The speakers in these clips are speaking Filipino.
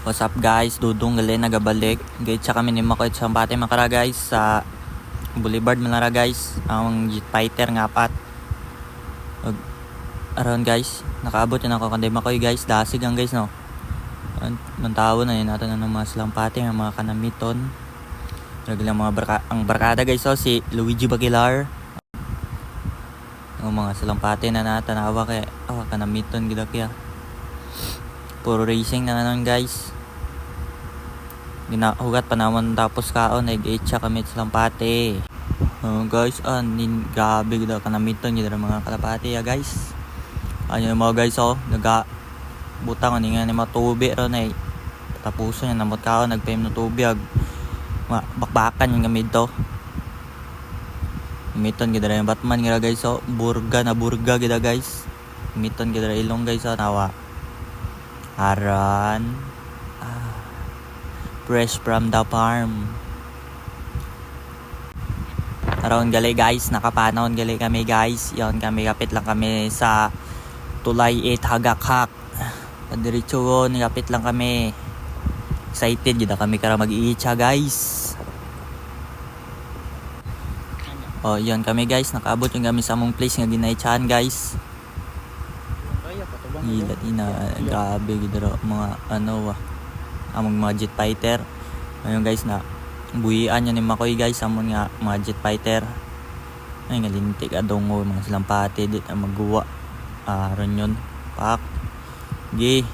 What's up guys, Dudong gali nagabalik. Gate sa kami ni Makoy sa Pate Makara guys sa Boulevard Manara guys. Ang jet fighter nga apat. Around guys, nakaabot yun ako kanday Makoy guys. Dasig ang guys no. Ang tao na yun natin ng mga Salampate, ang mga kanamiton. Regular mga ang barkada guys so si Luigi Baguilar. Ang mga Salampate na natanawa kay kanamiton gida kaya. Puro racing na nanon guys. Ginahugat pa naman tapos kaon nag-8 siya kami sa Salampate. Guys, grabe gida kanamiton gida mga Kalapate ya guys. Ano mga guys naga butang ani nga ni matubi ron ay tapuson yan namot kaon nagpayem no tubig. Bakbakan yung gamit to. Gamiton gida yung Batman gida guys burga gida guys. Gamiton gida ilong guys nawa. Aran fresh from the farm. Around gali guys, nakapanahon gali kami guys. Yon kami kapit lang kami sa Tulay 8 Hagakhak. Padiretso kapit lang kami. Excited gid kami kara mag-iitsa guys. Yon kami guys, nakaabot yung kami sa among place nga ginaitsahan guys. Hilat grabe gidro mga among mga jet fighter. Ayun guys na buhian yan ni Makoy guys among nga mga jet fighter. Ay nga lintik adongo mga Salampate dit ang magguwa. Aron yun pak gi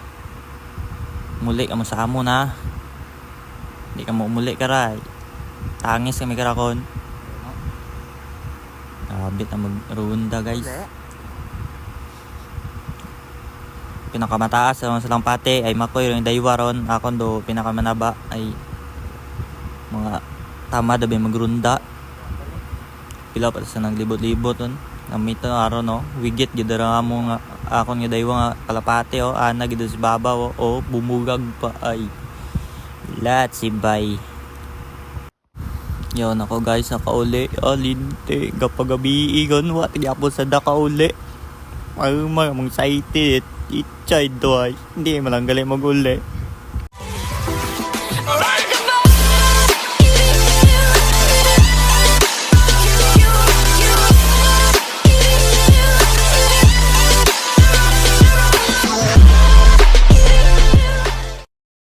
muli ka mo sa amo na di ka mo umuli karay tangis kami karakon abit na magrunda guys. Pinakamataas sa Salampate ay Makoy yung daywa ron. Akon do pinakamanaba ay mga tama dabi magrunda. Pila pa sa naglibot-libot on. Namito araw no. Wigit gid ra mo nga akon nga daywa nga Kalapate ana gid sa babaw bumugag pa ay. Let's see bye. Yon ako guys nakauli. Linte kapagabi igon wa tigyapon sa dakauli. Ay mong excited. Ichay doy. Hindi malanggali mag-uli.